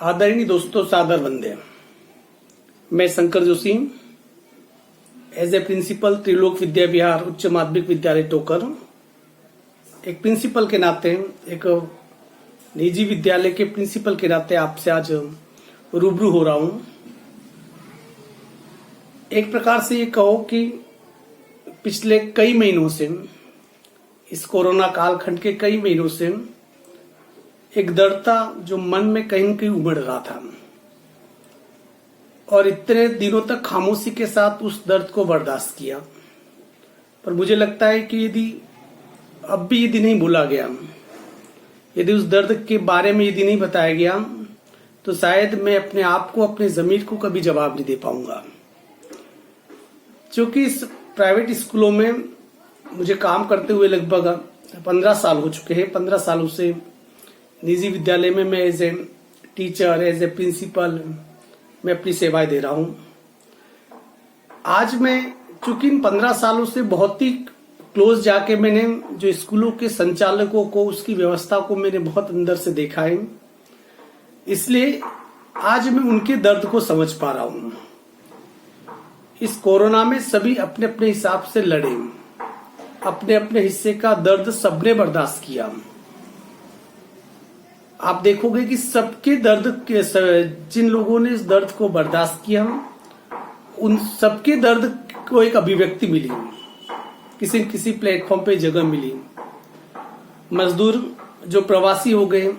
आदरणीय दोस्तों, सादर वंदे। मैं Shankar Joshi as a principal Trilok Vidya Vihar उच्च माध्यमिक विद्यालय टोकर, एक प्रिंसिपल के नाते, एक निजी विद्यालय के प्रिंसिपल के नाते आपसे आज रूबरू हो रहा हूं। एक प्रकार से ये कहो कि पिछले कई महीनों से, इस कोरोना कालखंड के कई महीनों से एक डर था जो मन में कहीं न कहीं उमड़ रहा था, और इतने दिनों तक खामोशी के साथ उस दर्द को बर्दाश्त किया। पर मुझे लगता है कि यदि अब भी यदि नहीं भूला गया, यदि उस दर्द के बारे में यदि नहीं बताया गया, तो शायद मैं अपने आप को, अपने ज़मीर को कभी जवाब नहीं दे पाऊंगा। क्योंकि इस प्राइवेट स्कूलों में मुझे काम करते हुए लगभग 15 साल हो चुके हैं। 15 सालों से निजी विद्यालय में मैं as a teacher, as a principal मैं अपनी सेवाएं दे रहा हूं। आज मैं चूंकि इन 15 सालों से बहुत ही क्लोज जाके मैंने जो स्कूलों के संचालकों को, उसकी व्यवस्था को मैंने बहुत अंदर से देखा है, इसलिए आज मैं उनके दर्द को समझ पा रहा हूं। इस कोरोना में सभी अपने अपने हिसाब से लड़े, अपने अपने हिस्से का दर्द सबने बर्दाश्त किया। आप देखोगे कि सबके दर्द के, जिन लोगों ने इस दर्द को बर्दाश्त किया, उन सबके दर्द को एक अभिव्यक्ति मिली, किसी किसी प्लेटफॉर्म पे जगह मिली। मजदूर जो प्रवासी हो गए,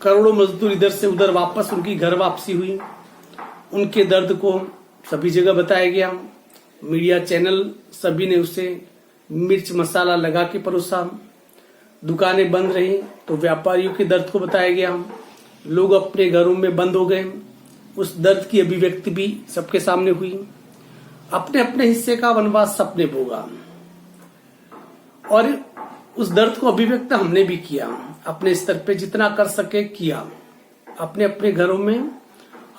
करोड़ों मजदूर इधर से उधर वापस उनकी घर वापसी हुई, उनके दर्द को सभी जगह बताया गया। मीडिया चैनल सभी ने उसे मिर्च मसाला लगा के परोसा। दुकानें बंद रही तो व्यापारियों के दर्द को बताया गया। लोग अपने घरों में बंद हो गए, उस दर्द की अभिव्यक्ति भी सबके सामने हुई। अपने अपने हिस्से का वनवास सबने भोगा, और उस दर्द को अभिव्यक्त हमने भी किया, अपने स्तर पे जितना कर सके किया। अपने अपने घरों में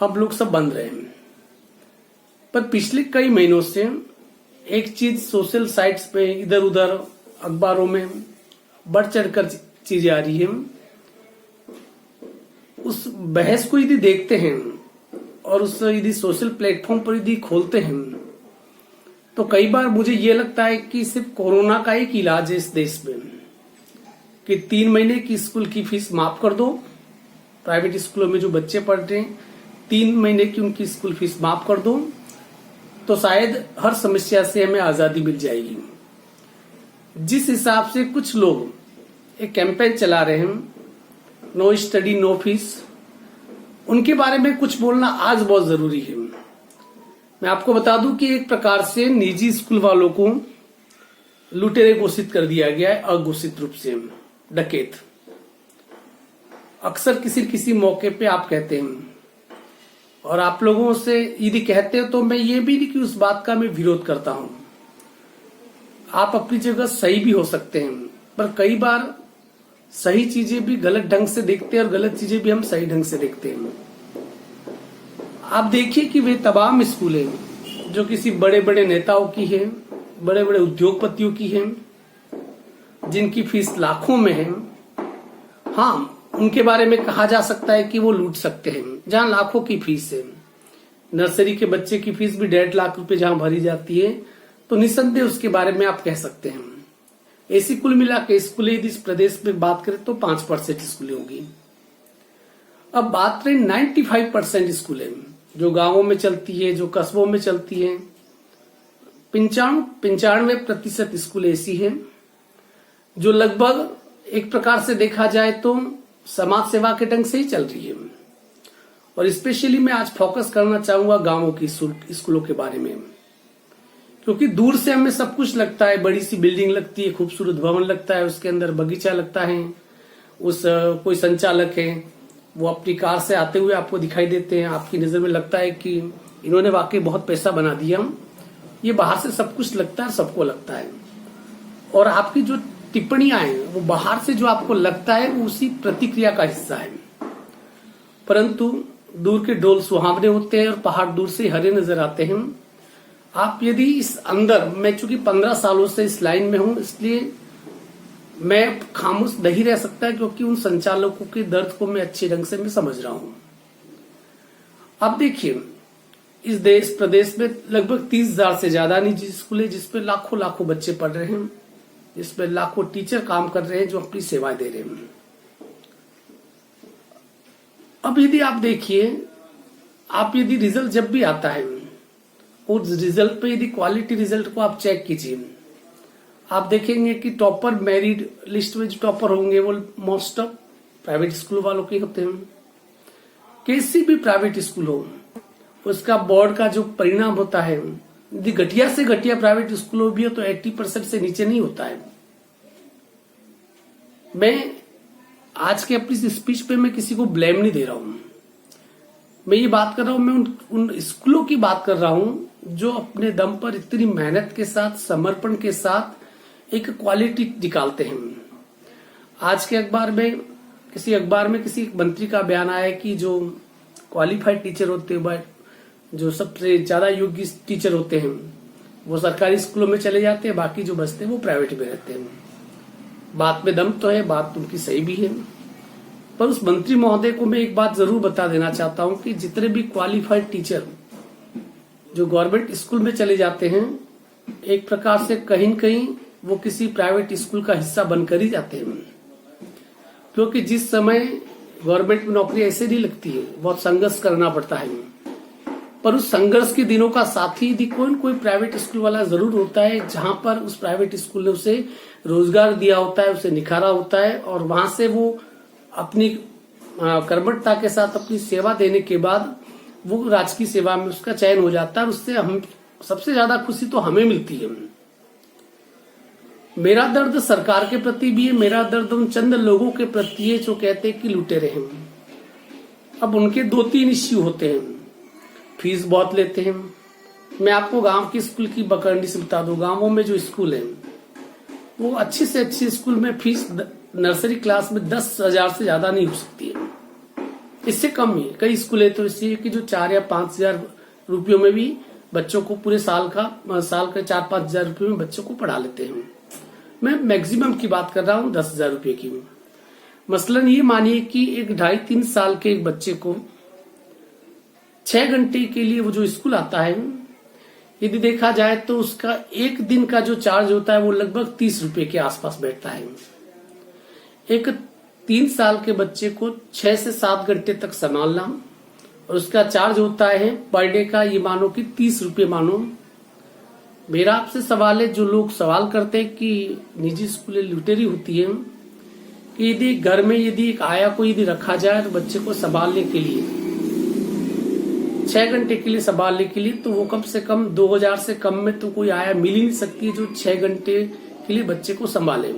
हम लोग सब बंद रहे। पर पिछले कई महीनों से एक चीज सोशल साइट्स पे, इधर उधर अखबारों में बढ़ चढ़कर चीजें आ रही है। उस बहस को यदि देखते हैं और उस यदि सोशल प्लेटफॉर्म पर यदि खोलते हैं, तो कई बार मुझे ये लगता है कि सिर्फ कोरोना का एक इलाज है इस देश में कि 3 महीने की स्कूल की फीस माफ कर दो। प्राइवेट स्कूलों में जो बच्चे पढ़ रहे हैं, 3 महीने की उनकी स्कूल फीस माफ कर दो, तो शायद हर समस्या से हमें आजादी मिल जाएगी। जिस हिसाब से कुछ लोग एक कैंपेन चला रहे हैं, नो स्टडी नो फीस, उनके बारे में कुछ बोलना आज बहुत जरूरी है। मैं आपको बता दूं कि एक प्रकार से निजी स्कूल वालों को लुटेरे घोषित कर दिया गया है, अघोषित रूप से डकैत। अक्सर किसी किसी मौके पे आप कहते हैं, और आप लोगों से यदि कहते हो तो मैं ये भी नहीं कि उस बात का मैं विरोध करता हूं। आप अपनी जगह सही भी हो सकते हैं, पर कई बार सही चीजें भी गलत ढंग से देखते हैं और गलत चीजें भी हम सही ढंग से देखते हैं। आप देखिए कि वे तमाम स्कूलें जो किसी बड़े बड़े नेताओं की हैं, बड़े बड़े उद्योगपतियों की हैं, जिनकी फीस लाखों में है, हाँ, उनके बारे में कहा जा सकता है कि वो लूट सकते हैं। जहां लाखों की फीस है, नर्सरी के बच्चे की फीस भी 1.5 लाख रुपए जहां भरी जाती है, तो निसंदेह उसके बारे में आप कह सकते हैं। ऐसी कुल मिला के स्कूलें यदि इस प्रदेश में बात करें तो 5% स्कूलें होगी। अब बात रही 95% स्कूलें जो गांवों में चलती है, जो कस्बों में चलती है। 95% स्कूल ऐसी है जो लगभग एक प्रकार से देखा जाए तो समाज सेवा के ढंग से ही चल रही है। और स्पेशली मैं आज फोकस करना चाहूंगा गांवों की स्कूलों के बारे में, क्योंकि दूर से हमें सब कुछ लगता है, बड़ी सी बिल्डिंग लगती है, खूबसूरत भवन लगता है, उसके अंदर बगीचा लगता है, उस कोई संचालक है, वो अपनी कार से आते हुए आपको दिखाई देते हैं। आपकी नजर में लगता है कि इन्होंने वाकई बहुत पैसा बना दिया। ये बाहर से सब कुछ लगता है, सबको लगता है, और आपकी जो टिप्पणियां हैं वो बाहर से जो आपको लगता है वो उसी प्रतिक्रिया का हिस्सा है। परंतु दूर के ढोल सुहावने होते हैं और पहाड़ दूर से हरे नजर आते हैं। आप यदि इस अंदर, मैं चूंकि 15 सालों से इस लाइन में हूं, इसलिए मैं खामोश नहीं रह सकता, क्योंकि उन संचालकों के दर्द को मैं अच्छे ढंग से मैं समझ रहा हूं। अब देखिए, इस देश प्रदेश में लगभग 30,000 से ज्यादा निजी स्कूल है जिसपे लाखों लाखों बच्चे पढ़ रहे हैं, जिसपे लाखों टीचर काम कर रहे हैं जो अपनी सेवाएं दे रहे हैं। अब यदि आप देखिए, आप यदि रिजल्ट जब भी आता है उस रिजल्ट पे यदि क्वालिटी रिजल्ट को आप चेक कीजिए, आप देखेंगे कि टॉपर मेरिट लिस्ट में जो टॉपर होंगे वो मोस्ट ऑफ प्राइवेट स्कूल वालों के होते हैं। किसी भी प्राइवेट स्कूल हो, उसका बोर्ड का जो परिणाम होता है, यदि घटिया से घटिया प्राइवेट स्कूल भी हो तो 80% से नीचे नहीं होता है। मैं आज के अपनी स्पीच पे मैं किसी को ब्लेम नहीं दे रहा हूं, मैं ये बात कर रहा हूं, मैं उन स्कूलों की बात कर रहा हूं जो अपने दम पर इतनी मेहनत के साथ, समर्पण के साथ एक क्वालिटी निकालते हैं। आज के अखबार में किसी मंत्री का बयान आया कि जो क्वालिफाइड टीचर होते हैं, जो सबसे ज्यादा योग्य टीचर होते हैं, वो सरकारी स्कूलों में चले जाते हैं, बाकी जो बचते हैं वो प्राइवेट में रहते हैं। बात में दम तो है, बात उनकी सही भी है, पर उस मंत्री महोदय को मैं एक बात जरूर बता देना चाहता हूं कि जितने भी क्वालिफाइड टीचर जो गवर्नमेंट स्कूल में चले जाते हैं, एक प्रकार से कहीं न कहीं वो किसी प्राइवेट स्कूल का हिस्सा बनकर ही जाते हैं, क्योंकि जिस समय गवर्नमेंट में नौकरी ऐसे नहीं लगती है, बहुत संघर्ष करना पड़ता है, पर उस संघर्ष के दिनों का साथी यदि कोई न कोई प्राइवेट स्कूल वाला जरूर होता है, जहां पर उस प्राइवेट स्कूल ने उसे रोजगार दिया होता है, उसे निखारा होता है, और वहां से वो अपनी कर्मठता के साथ अपनी सेवा देने के बाद वो राजकीय सेवा में उसका चयन हो जाता है, और उससे हम सबसे ज्यादा खुशी तो हमें मिलती है। मेरा दर्द सरकार के प्रति भी है, मेरा दर्द उन चंद लोगों के प्रति है जो कहते हैं कि लुटेरे हैं। अब उनके 2-3 इश्यू होते हैं, फीस बहुत लेते हैं। मैं आपको गांव की स्कूल की बकरनी से बता दूं, गांवों में जो स्कूल है वो अच्छी से अच्छी स्कूल में फीस नर्सरी क्लास में 10,000 से ज्यादा नहीं हो सकती है, इससे कम ही। कई स्कूल है तो इसलिए कि जो 4 या 5,000 रुपयों में भी बच्चों को पूरे साल के 4-5 हजार रुपये में बच्चों को पढ़ा लेते हैं। मैं मैक्सिमम की बात कर रहा हूँ 10,000 रुपये की। मसलन ये मानिए कि एक 2.5-3 साल के एक बच्चे को 6 घंटे के लिए वो जो स्कूल आता है, यदि देखा जाए तो उसका एक दिन का जो चार्ज होता है वो लगभग 30 रुपए के आसपास बैठता है। एक 3 साल के बच्चे को 6 से 7 घंटे तक संभालना, और उसका चार्ज होता है पर डे का, ये मानो कि 30 रुपये मानो। मेरा आपसे सवाल है, जो लोग सवाल करते हैं कि निजी स्कूलें लुटेरी होती है, कि यदि घर में यदि एक आया को यदि रखा जाए तो बच्चे को संभालने के लिए 6 घंटे के लिए संभालने के लिए, तो वो कम से कम 2,000 से कम में तो कोई आया मिल ही नहीं सकती है जो 6 घंटे के लिए बच्चे को संभाले।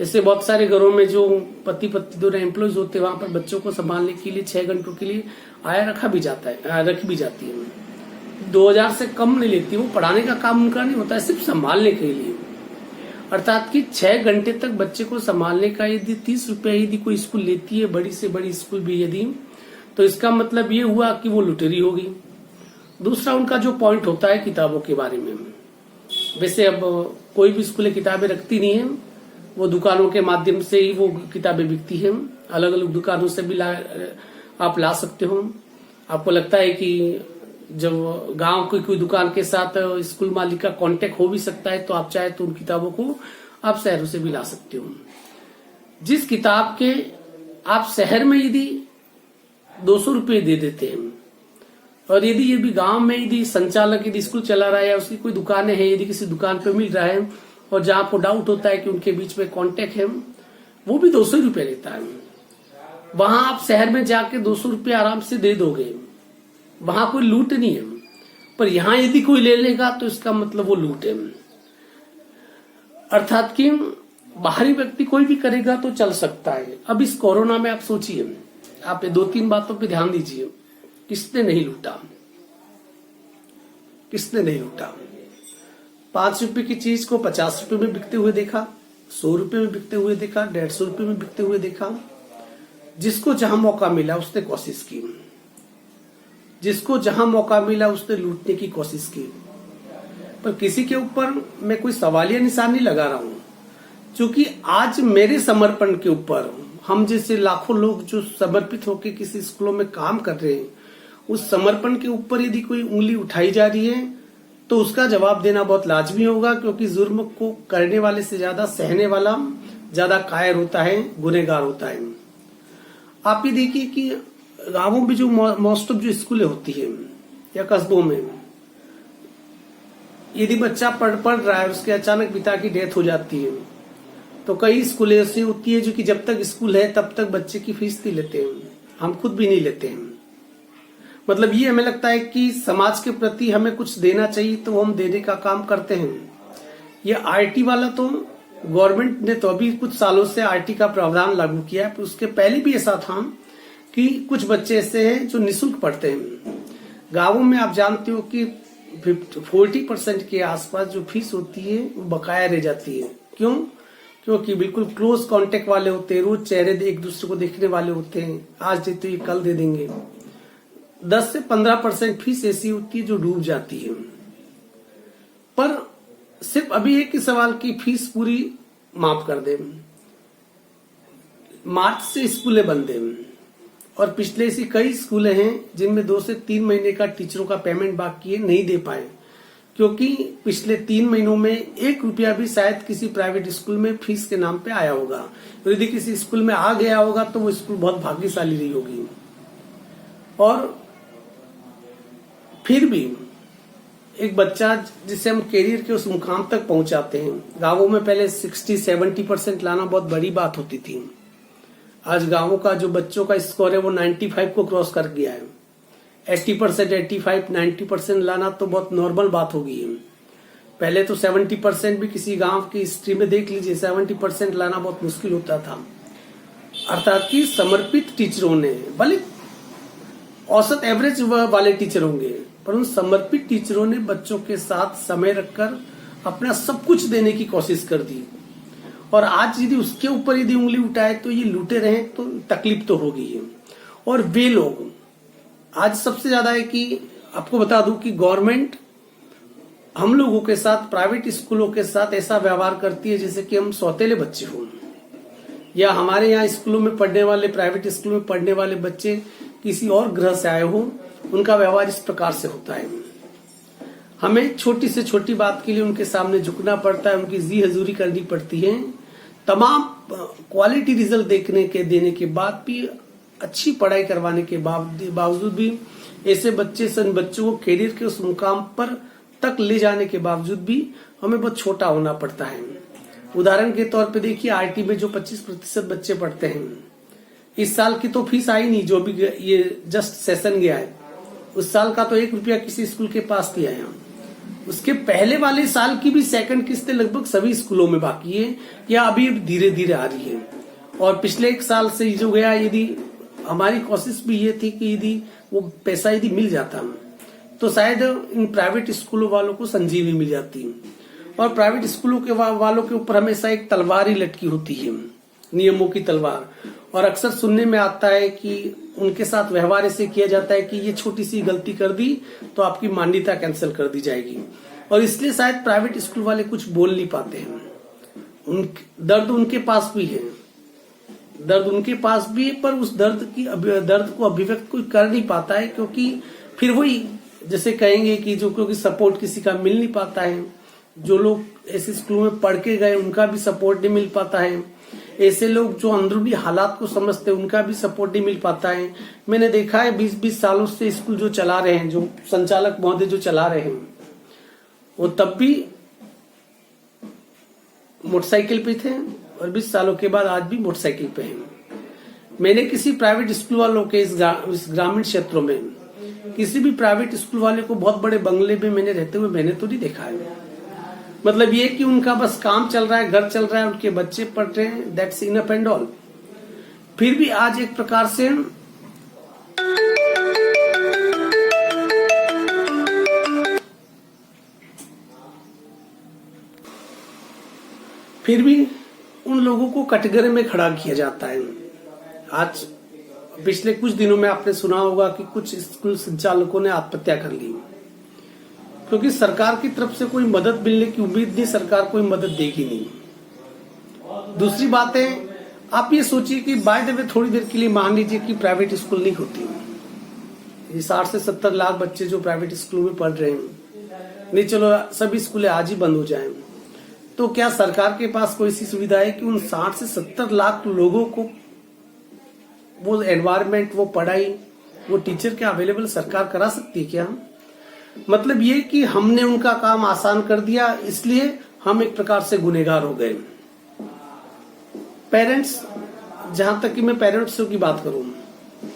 ऐसे बहुत सारे घरों में जो पति पत्नी दोनों एम्प्लॉयज होते हैं, वहां पर बच्चों को संभालने के लिए 6 घंटों के लिए आया रखी भी जाती है। 2,000 से कम नहीं लेती, वो पढ़ाने का काम उनका नहीं होता है, सिर्फ संभालने के लिए। अर्थात कि 6 घंटे तक बच्चे को संभालने का यदि 30 रुपये यदि कोई स्कूल लेती है, बड़ी से बड़ी स्कूल भी यदि, तो इसका मतलब ये हुआ कि वो लुटेरी होगी। दूसरा उनका जो पॉइंट होता है किताबों के बारे में, वैसे अब कोई भी स्कूलें किताबें रखती नहीं है, वो दुकानों के माध्यम से ही वो किताबें बिकती हैं। अलग अलग दुकानों से भी आप ला सकते हो। आपको लगता है कि जब गांव की कोई दुकान के साथ स्कूल मालिक का कांटेक्ट हो भी सकता है, तो आप चाहे तो उन किताबों को आप शहरों से भी ला सकते हो। जिस किताब के आप शहर में यदि 200 रुपये दे देते हैं, और यदि ये भी गांव में यदि संचालक यदि स्कूल चला रहा है या उसकी कोई दुकानें हैं, यदि किसी दुकान पे मिल रहा है और जहां आपको डाउट होता है कि उनके बीच में कांटेक्ट है, वो भी 200 रुपये लेता है। वहां आप शहर में जाके 200 रुपये आराम से दे दोगे, वहां कोई लूट नहीं है। पर यहां यदि कोई ले लेगा तो इसका मतलब वो लूट है। अर्थात कि बाहरी व्यक्ति कोई भी करेगा तो चल सकता है। अब इस कोरोना में आप सोचिए, आप 2-3 बातों पे ध्यान दीजिए, किसने नहीं लूटा, किसने नहीं लूटा। 5 रुपए की चीज को 50 रुपए में बिकते हुए देखा, 100 रुपए में बिकते हुए देखा, 150 रुपए में बिकते हुए देखा। जिसको जहां मौका मिला उसने कोशिश की, जिसको जहां मौका मिला उसने लूटने की कोशिश की। पर किसी के ऊपर मैं कोई सवालिया निशान नहीं लगा रहा हूं, क्योंकि आज मेरे समर्पण के ऊपर हम जैसे लाखों लोग जो समर्पित होकर किसी स्कूलों में काम कर रहे हैं, उस समर्पण के ऊपर यदि कोई उंगली उठाई जा रही है तो उसका जवाब देना बहुत लाजमी होगा, क्योंकि जुर्म को करने वाले से ज्यादा सहने वाला ज्यादा कायर होता है, गुनहगार होता है। आप ये देखिए कि गांवों में जो मोस्ट ऑफ जो स्कूलें होती है या कस्बों में, यदि बच्चा पढ़ रहा है, उसके अचानक पिता की डेथ हो जाती है, तो कई स्कूलें ऐसी होती है जो कि जब तक स्कूल है तब तक बच्चे की फीस नहीं लेते हैं, हम खुद भी नहीं लेते हैं। मतलब ये हमें लगता है कि समाज के प्रति हमें कुछ देना चाहिए तो वो हम देने का काम करते हैं। ये आरटी वाला तो गवर्नमेंट ने तो अभी कुछ सालों से आरटी का प्रावधान लागू किया है, उसके पहले भी ऐसा था कि कुछ बच्चे ऐसे हैं जो निःशुल्क पढ़ते हैं। गांवों में आप जानते हो कि 40% के आसपास जो फीस होती है वो बकाया रह जाती है। क्यों? क्योंकि बिल्कुल क्लोज कांटेक्ट वाले होते हैं, रोज चेहरे एक दूसरे को देखने वाले होते हैं, आज देते ये कल दे देंगे। 10 से 15% फीस ऐसी होती है जो डूब जाती है। पर सिर्फ अभी एक ही सवाल की फीस पूरी माफ कर दे, मार्च से स्कूलें बंद हैं और पिछले ऐसी कई स्कूलें हैं जिनमें 2 से 3 महीने का टीचरों का पेमेंट बाकी है, नहीं दे पाए, क्योंकि पिछले 3 महीनों में 1 रुपया भी शायद किसी प्राइवेट स्कूल में फीस के नाम पे आया होगा। तो यदि किसी स्कूल में आ गया होगा तो वो स्कूल बहुत भाग्यशाली रही होगी। और फिर भी एक बच्चा जिसे हम कैरियर के उस मुकाम तक पहुंचाते हैं, गांवों में पहले 60-70% लाना बहुत बड़ी बात होती थी। आज गांवों का जो बच्चों का स्कोर है वो 95 को क्रॉस कर गया है। 80%, 85, 90% लाना तो बहुत नॉर्मल बात हो गई है। पहले तो 70% भी किसी गांव की हिस्ट्री में देख लीजिए, 70% लाना बहुत मुश्किल होता था। अर्थात कि समर्पित टीचरों ने, भले औसत एवरेज वाले टीचर होंगे, पर उन समर्पित टीचरों ने बच्चों के साथ समय रखकर अपना सब कुछ देने की कोशिश कर दी। और आज यदि उसके ऊपर यदि उंगली उठाए तो ये लूटे रहे तो तकलीफ तो होगी है। और वे लोग आज सबसे ज्यादा है कि आपको बता दूं कि गवर्नमेंट हम लोगों के साथ, प्राइवेट स्कूलों के साथ ऐसा व्यवहार करती है जैसे कि हम सौतेले बच्चे हों, या हमारे यहाँ स्कूलों में पढ़ने वाले, प्राइवेट स्कूलों में पढ़ने वाले बच्चे किसी और ग्रह से आए हों, उनका व्यवहार इस प्रकार से होता है। हमें छोटी से छोटी बात के लिए उनके सामने झुकना पड़ता है, उनकी जी हजूरी करनी पड़ती है। तमाम क्वालिटी रिजल्ट देने के बाद भी, अच्छी पढ़ाई करवाने के बावजूद भी, ऐसे बच्चों को कैरियर के उस मुकाम पर तक ले जाने के बावजूद भी हमें बहुत छोटा होना पड़ता है। उदाहरण के तौर पे देखिए, आरटी में जो 25% बच्चे पढ़ते हैं, इस साल की तो फीस आई नहीं, जो भी ये जस्ट सेशन गया है, उस साल का तो 1 रुपया किसी स्कूल के पास नहीं आया। उसके पहले वाले साल की भी सेकंड किस्तें लगभग सभी स्कूलों में बाकी है या अभी धीरे धीरे आ रही है। और पिछले 1 साल से जो गया, यदि हमारी कोशिश भी ये थी कि यदि वो पैसा यदि मिल जाता तो शायद इन प्राइवेट स्कूलों वालों को संजीवनी मिल जाती। और प्राइवेट स्कूलों के वालों के ऊपर हमेशा एक तलवार ही लटकी होती है, नियमों की तलवार। और अक्सर सुनने में आता है कि उनके साथ व्यवहार ऐसे किया जाता है कि ये छोटी सी गलती कर दी तो आपकी मान्यता कैंसिल कर दी जाएगी। और इसलिए शायद प्राइवेट स्कूल वाले कुछ बोल नहीं पाते हैं। दर्द उनके पास भी है, पर उस दर्द को अभिव्यक्त कोई कर नहीं पाता है, क्योंकि फिर वही जैसे कहेंगे कि क्योंकि सपोर्ट किसी का मिल नहीं पाता है। जो लोग ऐसे स्कूलों में पढ़ के गए उनका भी सपोर्ट नहीं मिल पाता है। ऐसे लोग जो अंदरूनी हालात को समझते हैं उनका भी सपोर्ट नहीं मिल पाता है। मैंने देखा है 20-20 सालों से स्कूल जो चला रहे हैं, जो संचालक महोदय जो चला रहे हैं, वो तब भी मोटरसाइकिल पे थे और 20 सालों के बाद आज भी मोटरसाइकिल पे हैं। मैंने किसी प्राइवेट स्कूल वालों के इस ग्रामीण क्षेत्रों में किसी भी प्राइवेट स्कूल वाले को बहुत बड़े बंगले में मैंने रहते हुए मैंने तो नहीं देखा है। मतलब ये कि उनका बस काम चल रहा है, घर चल रहा है, उनके बच्चे पढ़ रहे हैं, दैट्स इनफ एंड ऑल। फिर भी आज एक प्रकार से उन लोगों को कटघरे में खड़ा किया जाता है। आज पिछले कुछ दिनों में आपने सुना होगा कि कुछ स्कूल संचालकों ने आत्महत्या कर ली, क्योंकि सरकार की तरफ से कोई मदद मिलने की उम्मीद नहीं, सरकार कोई मदद देगी नहीं। दूसरी बात है, आप ये सोचिए कि बाय द वे थोड़ी देर के लिए मान लीजिए कि प्राइवेट स्कूल नहीं होती, ये 60 से 70 लाख बच्चे जो प्राइवेट स्कूलों में पढ़ रहे हैं, नहीं चलो सभी स्कूलें आज ही बंद हो जाएं, तो क्या सरकार के पास कोई ऐसी सुविधा है कि उन 60 से 70 लाख लोगों को वो एनवायरमेंट, वो पढ़ाई, वो टीचर क्या अवेलेबल सरकार करा सकती है क्या? मतलब ये कि हमने उनका काम आसान कर दिया, इसलिए हम एक प्रकार से गुनहगार हो गए। पेरेंट्स, जहां तक कि मैं पेरेंट्सों की बात करूं,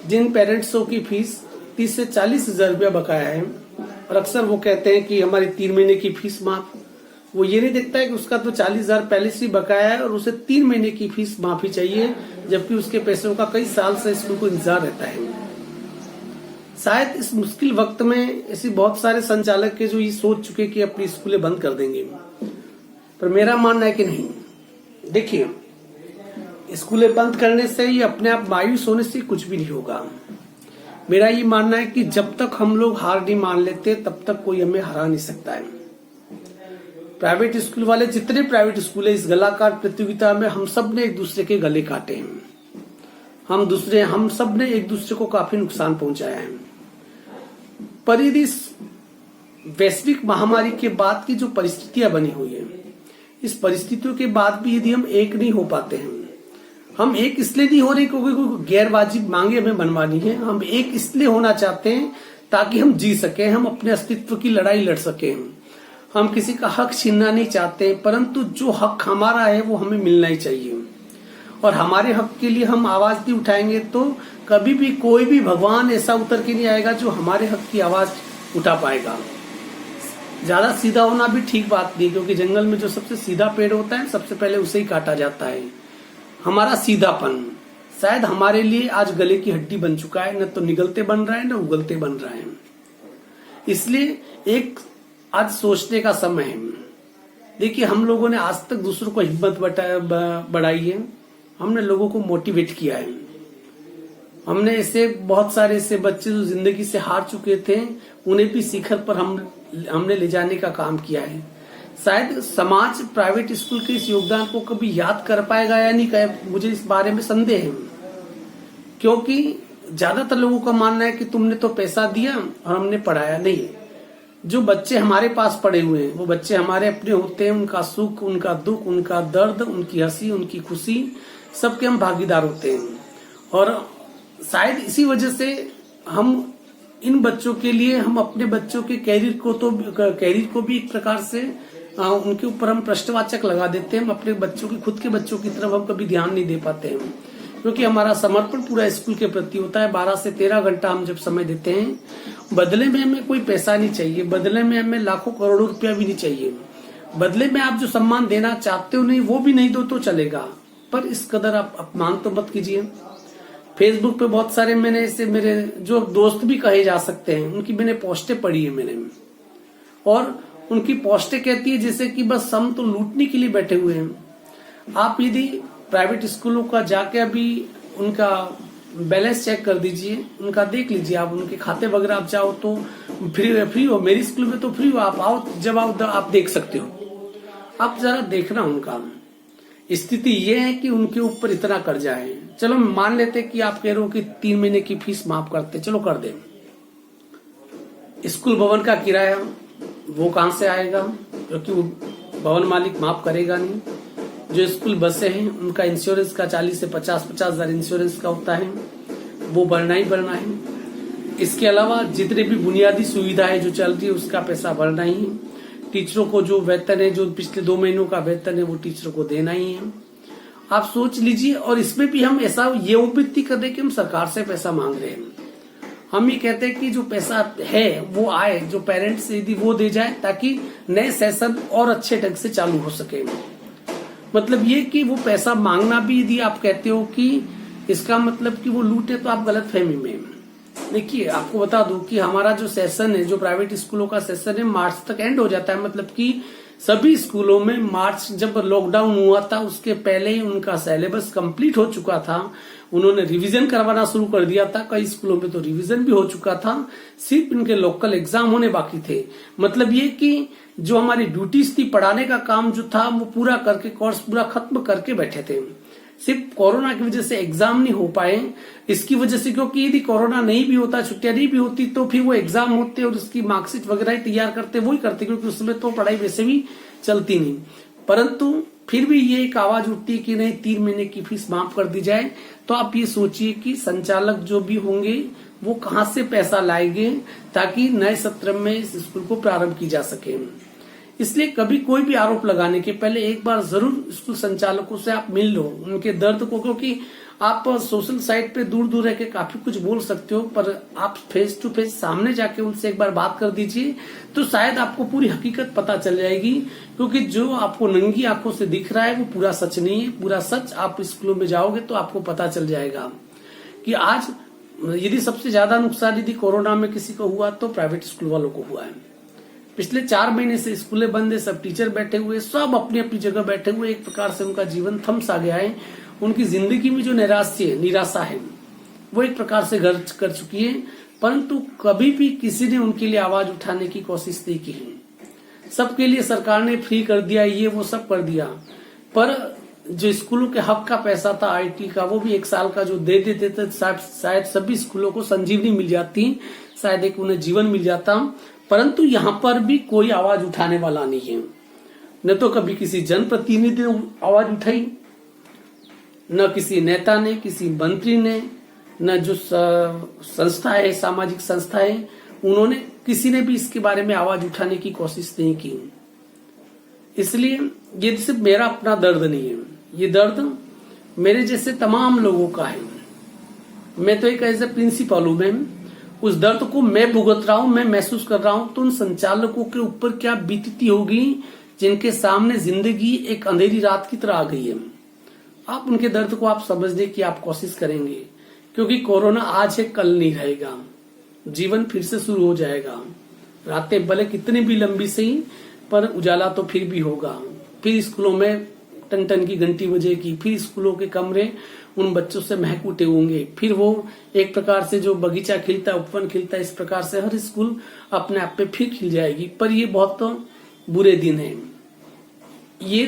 जिन पेरेंट्सों की फीस 30 से 40 हजार रुपया बकाया है, और अक्सर वो कहते हैं कि हमारी 3 महीने की फीस माफ, वो ये नहीं देखता है कि उसका तो 40,000 पहले से बकाया है और उसे 3 महीने की फीस माफी चाहिए, जबकि उसके पैसों का कई साल से स्कूल को इंतजार रहता है। शायद इस मुश्किल वक्त में ऐसे बहुत सारे संचालक के जो ये सोच चुके कि अपनी स्कूलें बंद कर देंगे, पर मेरा मानना है कि नहीं। देखिए, स्कूलें बंद करने से या अपने आप मायूस होने से कुछ भी नहीं होगा। मेरा ये मानना है कि जब तक हम लोग हार नहीं मान लेते तब तक कोई हमें हरा नहीं सकता है। प्राइवेट स्कूल वाले, जितने प्राइवेट स्कूल है, इस गलाकार प्रतियोगिता में हम सब ने एक दूसरे के गले काटे हैं, हम सब ने एक दूसरे को काफी नुकसान पहुंचाया है। पर यदि इस वैश्विक महामारी के बाद की जो परिस्थितियां बनी हुई है, इस परिस्थितियों के बाद भी यदि हम एक नहीं हो पाते हैं, हम एक इसलिए नहीं हो रहे क्योंकि कोई गैर वाजिब मांगे हमें मनवानी है, हम एक इसलिए होना चाहते हैं ताकि हम जी सके, हम अपने अस्तित्व की लड़ाई लड़ सके। हम किसी का हक छीनना नहीं चाहते, परंतु जो हक हमारा है वो हमें मिलना ही चाहिए, और हमारे हक के लिए हम आवाज नहीं उठाएंगे तो कभी भी कोई भी भगवान ऐसा उतर के नहीं आएगा जो हमारे हक की आवाज उठा पाएगा। ज्यादा सीधा होना भी ठीक बात नहीं, क्योंकि जंगल में जो सबसे सीधा पेड़ होता है सबसे पहले उसे ही काटा जाता है। हमारा सीधापन शायद हमारे लिए आज गले की हड्डी बन चुका है, न तो निगलते बन रहा है न उगलते बन रहा है। इसलिए एक आज सोचने का समय है। देखिए, हम लोगों ने आज तक दूसरों को हिम्मत बढ़ाई है, हमने लोगों को मोटिवेट किया है, हमने ऐसे बहुत सारे ऐसे बच्चे जो जिंदगी से हार चुके थे उन्हें भी शिखर पर हमने ले जाने का काम किया है। शायद समाज प्राइवेट स्कूल के इस योगदान को कभी याद कर पाएगा या नहीं, मुझे इस बारे में संदेह है, क्योंकि ज्यादातर लोगों का मानना है कि तुमने तो पैसा दिया और हमने पढ़ाया नहीं। जो बच्चे हमारे पास पड़े हुए हैं वो बच्चे हमारे अपने होते हैं, उनका सुख, उनका दुख, उनका दर्द, उनकी हंसी, उनकी खुशी, सबके हम भागीदार होते हैं। और शायद इसी वजह से हम इन बच्चों के लिए, हम अपने बच्चों के कैरियर को भी एक प्रकार से उनके ऊपर हम प्रश्नवाचक लगा देते हैं। हम अपने बच्चों की, खुद के बच्चों की तरफ हम कभी ध्यान नहीं दे पाते हैं, क्योंकि हमारा समर्पण पूरा स्कूल के प्रति होता है। 12 से 13 घंटा हम जब समय देते हैं, बदले में हमें कोई पैसा नहीं चाहिए, बदले में हमें लाखों करोड़ों रुपया भी नहीं चाहिए, बदले में आप जो सम्मान देना चाहते हो नहीं वो भी नहीं दो तो चलेगा, पर इस कदर आप अपमान तो मत कीजिए। फेसबुक पे बहुत सारे मैंने ऐसे, मेरे जो दोस्त भी कहे जा सकते हैं, उनकी मैंने पोस्टें पढ़ी है मैंने, और उनकी पोस्टें कहती है जैसे कि बस हम तो लूटने के लिए बैठे हुए हैं। आप यदि प्राइवेट स्कूलों का जाके अभी उनका बैलेंस चेक कर दीजिए, उनका देख लीजिए, आप उनके खाते वगैरह आप जाओ तो फ्री हो। मेरी स्कूल में तो फ्री हो, आप आओ, जब आओ आप देख सकते हो। आप जरा देखना, उनका स्थिति ये है कि उनके ऊपर इतना कर्जा है। चलो मान लेते कि आप कह रहे हो कि 3 महीने की फीस माफ करते, चलो कर दे। स्कूल भवन का किराया वो कहां से आएगा, क्योंकि भवन मालिक माफ करेगा नहीं। जो स्कूल बसें हैं उनका इंश्योरेंस का 40 से 50 हजार इंश्योरेंस का होता है, वो भरना ही भरना है। इसके अलावा जितने भी बुनियादी सुविधाएं जो चल रही है उसका पैसा भरना ही है। टीचरों को जो वेतन है, जो पिछले 2 महीनों का वेतन है, वो टीचरों को देना ही है। आप सोच लीजिए, और इसमें भी हम ऐसा ये उपलब्धि कर रहे कि हम सरकार से पैसा मांग रहे हैं। हम ये कहते हैं कि जो पैसा है वो आए, जो पेरेंट्स यदि वो दे जाए ताकि नए सेशन और अच्छे ढंग से चालू हो सके। मतलब ये कि वो पैसा मांगना भी यदि आप कहते हो कि इसका मतलब कि वो लूटे, तो आप गलत फहमी में। देखिए, आपको बता दूं कि हमारा जो सेशन है, जो प्राइवेट स्कूलों का सेशन है, मार्च तक एंड हो जाता है। मतलब कि सभी स्कूलों में मार्च, जब लॉकडाउन हुआ था उसके पहले ही उनका सिलेबस कंप्लीट हो चुका था। उन्होंने रिवीजन करवाना शुरू कर दिया था, कई स्कूलों में तो रिवीजन भी हो चुका था, सिर्फ इनके लोकल एग्जाम होने बाकी थे। मतलब ये कि जो हमारी ड्यूटीज थी, पढ़ाने का काम जो था वो पूरा करके, कोर्स पूरा खत्म करके बैठे थे। सिर्फ कोरोना की वजह से एग्जाम नहीं हो पाए इसकी वजह से, क्योंकि यदि कोरोना नहीं भी होता, छुट्टियां नहीं भी होती, तो फिर वो एग्जाम होते और उसकी मार्कशीट वगैरह तैयार करते, वही करते, क्योंकि उसमें तो पढ़ाई वैसे भी चलती नहीं। परंतु फिर भी ये एक आवाज उठती है कि नहीं, 3 महीने की फीस माफ कर दी जाए। तो आप ये सोचिए कि संचालक जो भी होंगे वो कहां से पैसा लाएंगे ताकि नए सत्र में इस स्कूल को प्रारंभ की जा सके। इसलिए कभी कोई भी आरोप लगाने के पहले एक बार जरूर स्कूल संचालकों से आप मिल लो, उनके दर्द को, क्योंकि आप सोशल साइट पे दूर दूर रह के काफी कुछ बोल सकते हो, पर आप फेस टू फेस सामने जाके उनसे एक बार बात कर दीजिए तो शायद आपको पूरी हकीकत पता चल जाएगी। क्योंकि जो आपको नंगी आंखों से दिख रहा है वो पूरा सच नहीं है। पूरा सच आप स्कूलों में जाओगे तो आपको पता चल जाएगा कि आज यदि सबसे ज्यादा नुकसान यदि कोरोना में किसी को हुआ तो प्राइवेट स्कूल वालों को हुआ है। पिछले 4 महीने से स्कूलें बंद है, सब टीचर बैठे हुए, सब अपनी अपनी जगह बैठे हुए, एक प्रकार से उनका जीवन थम सा गया है। उनकी जिंदगी में जो निराशा है वो एक प्रकार से घर कर चुकी है, परंतु कभी भी किसी ने उनके लिए आवाज उठाने की कोशिश नहीं की है। सबके लिए सरकार ने फ्री कर दिया, ये वो सब कर दिया, पर जो स्कूलों के हक का पैसा था आईटी का, वो भी 1 साल का जो दे देते थे, शायद सभी स्कूलों को संजीवनी मिल जाती, शायद एक उन्हें जीवन मिल जाता। परंतु यहाँ पर भी कोई आवाज उठाने वाला नहीं है। न तो कभी किसी जनप्रतिनिधि ने आवाज उठाई, न किसी नेता ने, किसी मंत्री ने, न जो संस्था है, सामाजिक संस्था है, उन्होंने, किसी ने भी इसके बारे में आवाज उठाने की कोशिश नहीं की। इसलिए ये सिर्फ मेरा अपना दर्द नहीं है, ये दर्द मेरे जैसे तमाम लोगों का है। मैं तो एक ऐसे प्रिंसिपल हूं, मैं उस दर्द को मैं भुगत रहा हूं, मैं महसूस कर रहा हूं, तो उन संचालकों के ऊपर क्या बीतती होगी जिनके सामने जिंदगी एक अंधेरी रात की तरह आ गई है। आप उनके दर्द को आप समझने की आप कोशिश करेंगे, क्योंकि कोरोना आज है कल नहीं रहेगा, जीवन फिर से शुरू हो जाएगा। रातें भले कितनी भी लंबी सही, पर उजाला तो फिर भी होगा। फिर स्कूलों में टन टन की घंटी बजेगी, फिर स्कूलों के कमरे उन बच्चों से महक उठे होंगे, फिर वो एक प्रकार से जो बगीचा खिलता है, उपवन खिलता है, इस प्रकार से हर स्कूल अपने आप पे फिर खिल जाएगी। पर ये बहुत बुरे दिन है। ये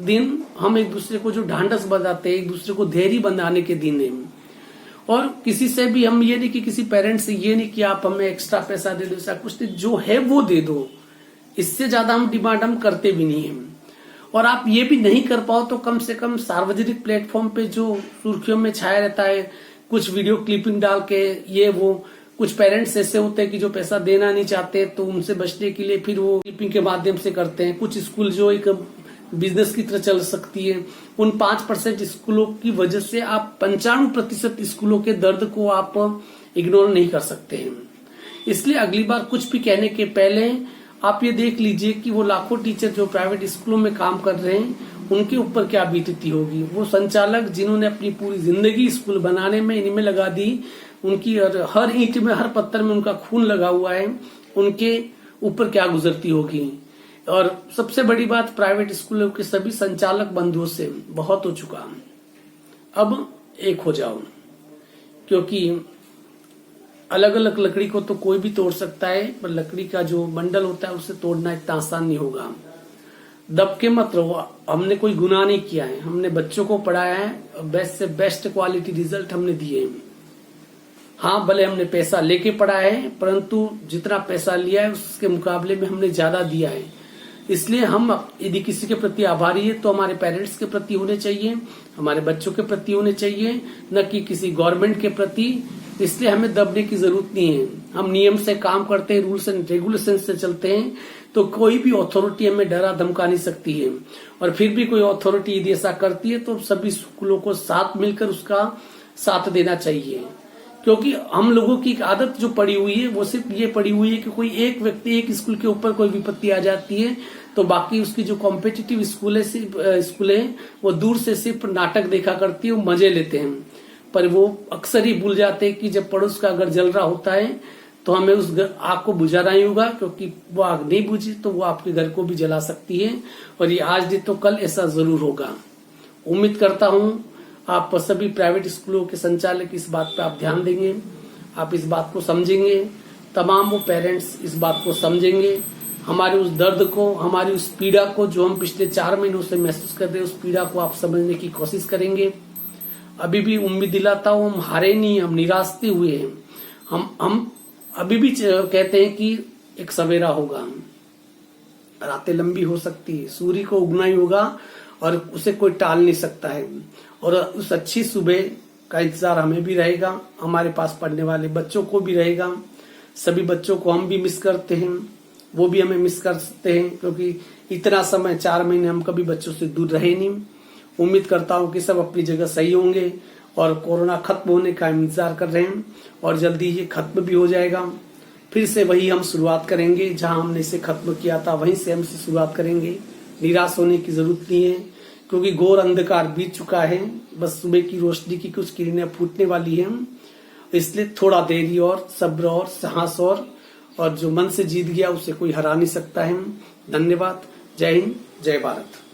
दिन हम एक दूसरे को जो ढांढस बजाते हैं, एक दूसरे को धैर्य बनाने के दिन है। और किसी से भी हम ये नहीं कि किसी पेरेंट्स से ये नहीं कि आप हमें एक्स्ट्रा पैसा दे दो, ऐसा कुछ नहीं, जो है वो दे दो, इससे ज्यादा हम डिमांड हम करते भी नहीं है। और आप ये भी नहीं कर पाओ तो कम से कम सार्वजनिक प्लेटफॉर्म पे जो सुर्खियों में छाया रहता है, कुछ वीडियो क्लिपिंग डाल के, ये वो कुछ पेरेंट्स ऐसे होते हैं कि जो पैसा देना नहीं चाहते, तो उनसे बचने के लिए फिर वो क्लिपिंग के माध्यम से करते हैं। कुछ स्कूल जो एक बिजनेस की तरह चल सकती है, उन 5% स्कूलों की वजह से आप 95% स्कूलों के दर्द को आप इग्नोर नहीं कर सकते हैं। इसलिए अगली बार कुछ भी कहने के पहले आप ये देख लीजिए कि वो लाखों टीचर जो प्राइवेट स्कूलों में काम कर रहे हैं उनके ऊपर क्या बीतती होगी। वो संचालक जिन्होंने अपनी पूरी जिंदगी स्कूल बनाने में इनमें लगा दी, उनकी हर ईंट में, हर पत्थर में उनका खून लगा हुआ है, उनके ऊपर क्या गुजरती होगी। और सबसे बड़ी बात, प्राइवेट स्कूलों के सभी संचालक बंधुओं से बहुत हो चुका, अब एक हो जाओ, क्योंकि अलग अलग लकड़ी को तो कोई भी तोड़ सकता है, पर लकड़ी का जो बंडल होता है उसे तोड़ना इतना आसान नहीं होगा। दब के मत रहो, हमने कोई गुनाह नहीं किया है, हमने बच्चों को पढ़ाया है, बेस्ट से बेस्ट क्वालिटी रिजल्ट हमने दिए हैं। हाँ, भले हमने पैसा लेके पढ़ाया है, परंतु जितना पैसा लिया है उसके मुकाबले में हमने ज्यादा दिया है। इसलिए हम यदि किसी के प्रति आभारी है तो हमारे पेरेंट्स के प्रति होने चाहिए, हमारे बच्चों के प्रति होने चाहिए, न कि किसी गवर्नमेंट के प्रति। इसलिए हमें दबने की जरूरत नहीं है। हम नियम से काम करते हैं, रूल्स एंड रेगुलेशन से चलते हैं, तो कोई भी अथॉरिटी हमें डरा धमका नहीं सकती है। और फिर भी कोई अथॉरिटी यदि ऐसा करती है तो सभी स्कूलों को साथ मिलकर उसका साथ देना चाहिए। क्योंकि हम लोगों की एक आदत जो पड़ी हुई है वो सिर्फ ये पड़ी हुई है कि कोई एक व्यक्ति, एक स्कूल के ऊपर कोई विपत्ति आ जाती है तो बाकी उसकी जो कॉम्पिटिटिव स्कूल है वो दूर से सिर्फ नाटक देखा करती है, वो मजे लेते हैं। पर वो अक्सर ही भूल जाते हैं कि जब पड़ोस का घर जल रहा होता है तो हमें उस आग को बुझाना ही होगा, क्योंकि वो आग नहीं बुझी तो वो आपके घर को भी जला सकती है। और ये आज नहीं तो कल ऐसा जरूर होगा। उम्मीद करता हूं आप सभी प्राइवेट स्कूलों के संचालक इस बात पे आप ध्यान देंगे, आप इस बात को समझेंगे, तमाम वो पेरेंट्स इस बात को समझेंगे, हमारे उस दर्द को, हमारी उस पीड़ा को जो हम पिछले 4 महीनों से महसूस कर रहे हैं, उस पीड़ा को आप समझने की कोशिश करेंगे। अभी भी उम्मीद दिलाता हूं, हम हारे नहीं, हम निराश नहीं हुए हैं। हम अभी भी कहते हैं कि एक सवेरा होगा, रातें लंबी हो सकती है, सूर्य को उगना ही होगा और उसे कोई टाल नहीं सकता है। और उस अच्छी सुबह का इंतजार हमें भी रहेगा, हमारे पास पढ़ने वाले बच्चों को भी रहेगा। सभी बच्चों को हम भी मिस करते हैं, वो भी हमें मिस करते हैं, क्योंकि इतना समय 4 महीने हम कभी बच्चों से दूर रहे नहीं। उम्मीद करता हूं कि सब अपनी जगह सही होंगे और कोरोना खत्म होने का इंतजार कर रहे हैं और जल्दी ये खत्म भी हो जाएगा। फिर से वही हम शुरुआत करेंगे, जहां हमने इसे खत्म किया था वहीं से हम इसे शुरुआत करेंगे। निराश होने की जरूरत नहीं है, क्योंकि घोर अंधकार बीत चुका है, बस सुबह की रोशनी की कुछ किरणें फूटने वाली हैं। इसलिए थोड़ा देरी और सब्र और साहस और जो मन से जीत गया उसे कोई हरा नहीं सकता है। धन्यवाद। जय हिंद, जय भारत।